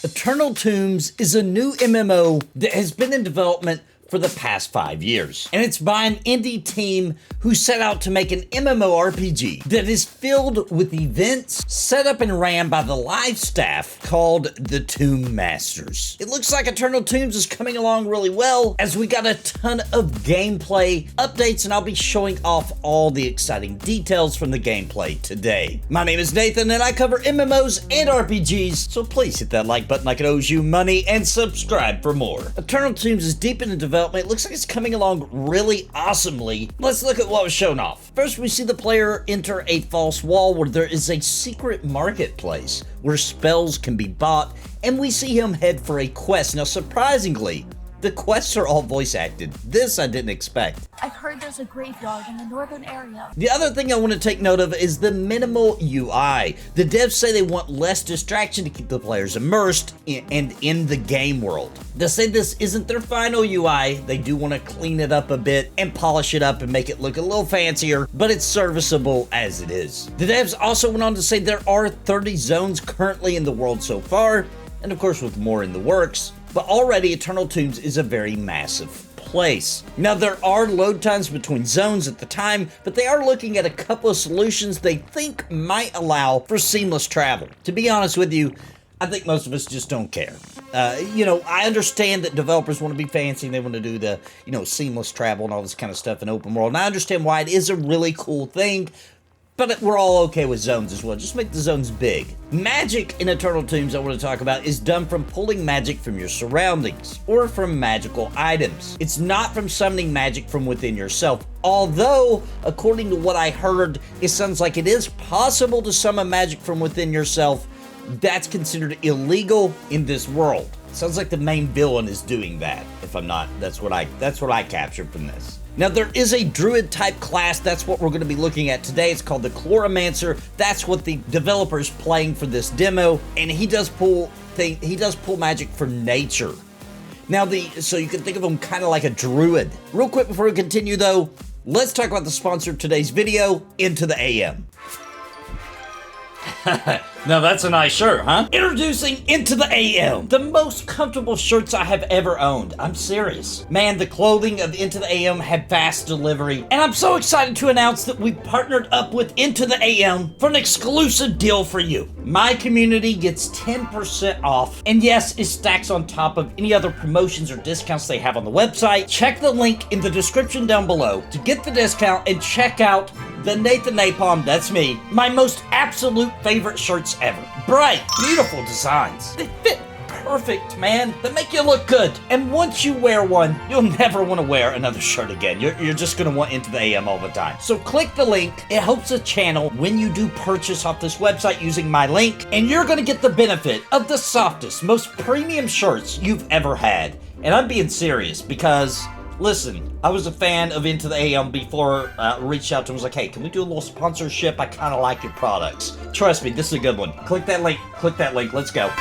Eternal Tombs is a new MMO that has been in development for the past 5 years. And it's by an indie team who set out to make an MMORPG that is filled with events set up and ran by the live staff called the Tomb Masters. It looks like Eternal Tombs is coming along really well as we got a ton of gameplay updates, and I'll be showing off all the exciting details from the gameplay today. My name is Nathan and I cover MMOs and RPGs, so please hit that like button like it owes you money and subscribe for more. Eternal Tombs is deep into development. It looks like it's coming along really awesomely. Let's look at what was shown off. First, we see the player enter a false wall where there is a secret marketplace where spells can be bought, and we see him head for a quest. Now, surprisingly, the quests are all voice acted. This I didn't expect. I've heard there's a graveyard in the northern area. The other thing I want to take note of is the minimal UI. The devs say they want less distraction to keep the players immersed in the game world. They say this isn't their final UI. They do want to clean it up a bit and polish it up and make it look a little fancier, but it's serviceable as it is. The devs also went on to say there are 30 zones currently in the world so far, and of course with more in the works. But already Eternal Tombs is a very massive place. Now, there are load times between zones at the time, but they are looking at a couple of solutions they think might allow for seamless travel. To be honest with you, I think most of us just don't care. I understand that developers want to be fancy and they want to do the, seamless travel and all this kind of stuff in open world. And I understand why it is a really cool thing, but we're all okay with zones as well. Just make the zones big. Magic in Eternal Tombs I want to talk about is done from pulling magic from your surroundings or from magical items. It's not from summoning magic from within yourself. Although, according to what I heard, it sounds like it is possible to summon magic from within yourself. That's considered illegal in this world. Sounds like the main villain is doing that. If I'm not, that's what I captured from this. Now, there is a druid type class. That's what we're going to be looking at today. It's called the Chloromancer. That's what the developer's playing for this demo, and he does pull magic from nature. Now, so you can think of him kind of like a druid. Real quick before we continue though, let's talk about the sponsor of today's video, Into the AM. Now that's a nice shirt, huh? Introducing Into the AM, the most comfortable shirts I have ever owned. I'm serious. Man, the clothing of Into the AM had fast delivery, and I'm so excited to announce that we partnered up with Into the AM for an exclusive deal for you. My community gets 10% off, and yes, it stacks on top of any other promotions or discounts they have on the website. Check the link in the description down below to get the discount and check out the Nathan Napalm, that's me, my most absolute favorite shirts ever. Bright, beautiful designs. They fit perfect, man. They make you look good. And once you wear one, you'll never want to wear another shirt again. You're just going to want Into the AM all the time. So click the link. It helps the channel when you do purchase off this website using my link, and you're going to get the benefit of the softest, most premium shirts you've ever had. And I'm being serious because, listen, I was a fan of Into the AM before I reached out to him. I was like, hey, can we do a little sponsorship? I kind of like your products. Trust me, this is a good one. Click that link. Let's go.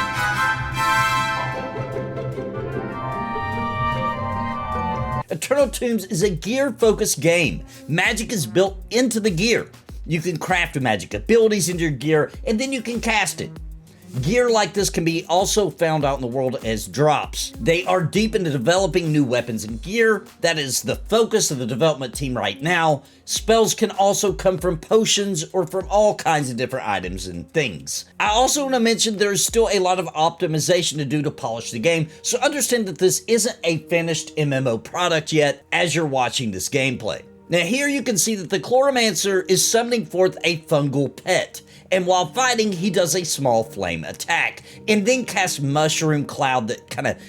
Eternal Tombs is a gear-focused game. Magic is built into the gear. You can craft magic abilities into your gear, and then you can cast it. Gear like this can be also found out in the world as drops. They are deep into developing new weapons and gear. That is the focus of the development team right now. Spells can also come from potions or from all kinds of different items and things. I also want to mention there's still a lot of optimization to do to polish the game, so understand that this isn't a finished MMO product yet as you're watching this gameplay. Now here you can see that the Chloromancer is summoning forth a fungal pet. And while fighting, he does a small flame attack, and then casts Mushroom Cloud that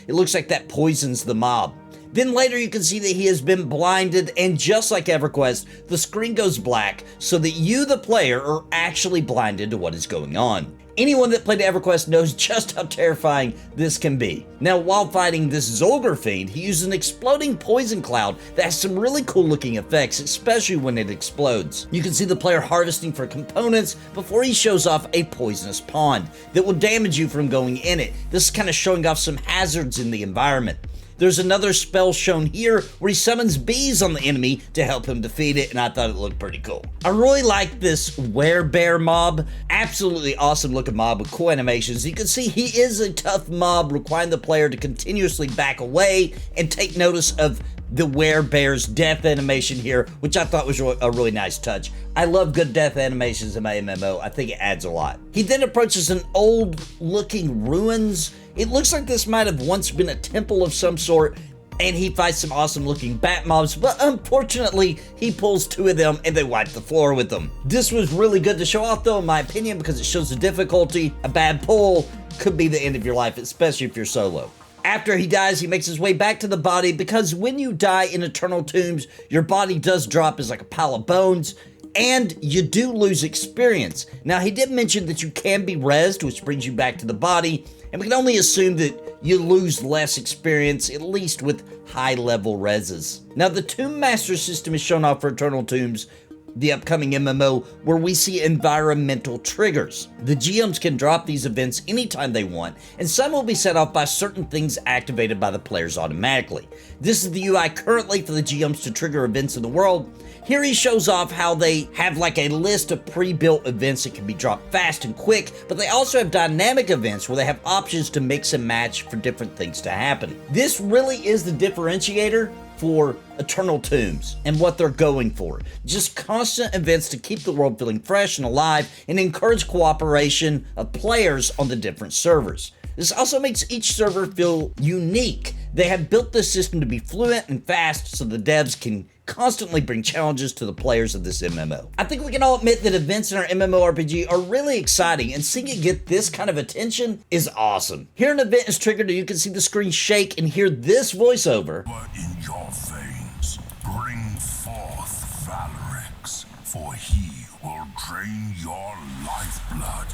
it looks like that poisons the mob. Then later you can see that he has been blinded, and just like EverQuest, the screen goes black so that you, the player, are actually blinded to what is going on. Anyone that played EverQuest knows just how terrifying this can be. Now, while fighting this Zolgar fiend, he uses an exploding poison cloud that has some really cool looking effects, especially when it explodes. You can see the player harvesting for components before he shows off a poisonous pond that will damage you from going in it. This is kind of showing off some hazards in the environment. There's another spell shown here where he summons bees on the enemy to help him defeat it, and I thought it looked pretty cool. I really like this werebear mob. Absolutely awesome looking mob with cool animations. You can see he is a tough mob, requiring the player to continuously back away and take notice of the werebear's death animation here, which I thought was a really nice touch. I love good death animations in my MMO. I think it adds a lot. He then approaches an old looking ruins. It looks like this might have once been a temple of some sort, and he fights some awesome looking bat mobs, but unfortunately he pulls 2 of them and they wipe the floor with them. This was really good to show off though, in my opinion, because it shows the difficulty. A bad pull could be the end of your life, especially if you're solo. After he dies, he makes his way back to the body, because when you die in Eternal Tombs, your body does drop as like a pile of bones, and you do lose experience. Now, he did mention that you can be rezzed, which brings you back to the body, and we can only assume that you lose less experience, at least with high-level rezzes. Now, the Tomb Master system is shown off for Eternal Tombs, the upcoming MMO, where we see environmental triggers. The GMs can drop these events anytime they want, and some will be set off by certain things activated by the players automatically. This is the UI currently for the GMs to trigger events in the world. Here he shows off how they have like a list of pre-built events that can be dropped fast and quick, but they also have dynamic events where they have options to mix and match for different things to happen. This really is the differentiator for Eternal Tombs and what they're going for. Just constant events to keep the world feeling fresh and alive and encourage cooperation of players on the different servers. This also makes each server feel unique. They have built this system to be fluent and fast so the devs can constantly bring challenges to the players of this MMO. I think we can all admit that events in our MMORPG are really exciting, and seeing it get this kind of attention is awesome. Here an event is triggered and you can see the screen shake and hear this voiceover. But in your veins, bring forth Valorix, for he will drain your lifeblood.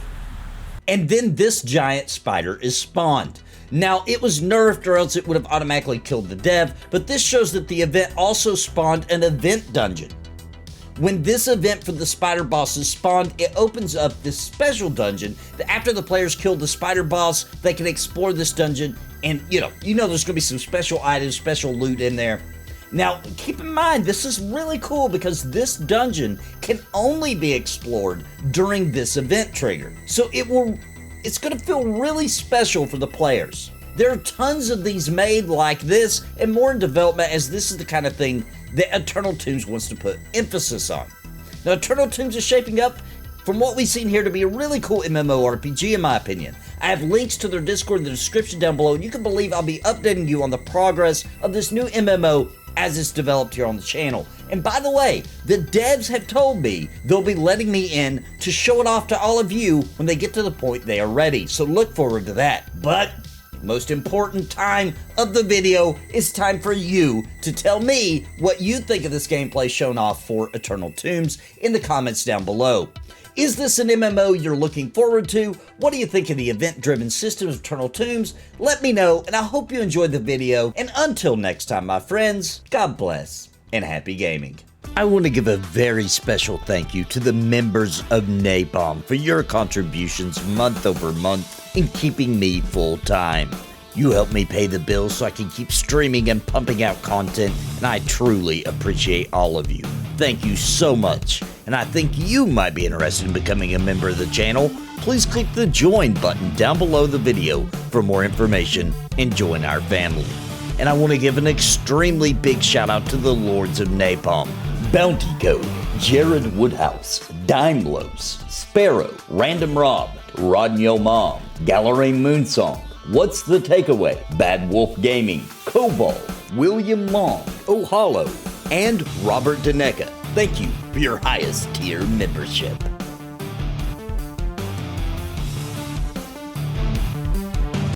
And then this giant spider is spawned. Now, it was nerfed or else it would have automatically killed the dev, but this shows that the event also spawned an event dungeon. When this event for the spider boss is spawned, it opens up this special dungeon that after the players kill the spider boss, they can explore this dungeon, and you know there's gonna be some special items, special loot in there. Now, keep in mind, this is really cool because this dungeon can only be explored during this event trigger. So it's gonna feel really special for the players. There are tons of these made like this and more in development, as this is the kind of thing that Eternal Tombs wants to put emphasis on. Now, Eternal Tombs is shaping up, from what we've seen here, to be a really cool MMORPG in my opinion. I have links to their Discord in the description down below, and you can believe I'll be updating you on the progress of this new MMO as it's developed here on the channel. And by the way, the devs have told me they'll be letting me in to show it off to all of you when they get to the point they are ready, so look forward to that. But most important time of the video, it's time for you to tell me what you think of this gameplay shown off for Eternal Tombs in the comments down below. Is this an MMO you're looking forward to? What do you think of the event-driven system of Eternal Tombs? Let me know, and I hope you enjoyed the video. And until next time, my friends, God bless and happy gaming. I want to give a very special thank you to the members of Napalm for your contributions month over month in keeping me full-time. You help me pay the bills so I can keep streaming and pumping out content, and I truly appreciate all of you. Thank you so much, and I think you might be interested in becoming a member of the channel. Please click the join button down below the video for more information and join our family. And I want to give an extremely big shout out to the Lords of Napalm: Bounty Code, Jared Woodhouse, Dime Blows, Sparrow, Random Rob, Rodney Mom, Gallery Moonsong, What's the Takeaway, Bad Wolf Gaming, Cobalt, William Long, O'Hollow, and Robert Daneka. Thank you for your highest tier membership.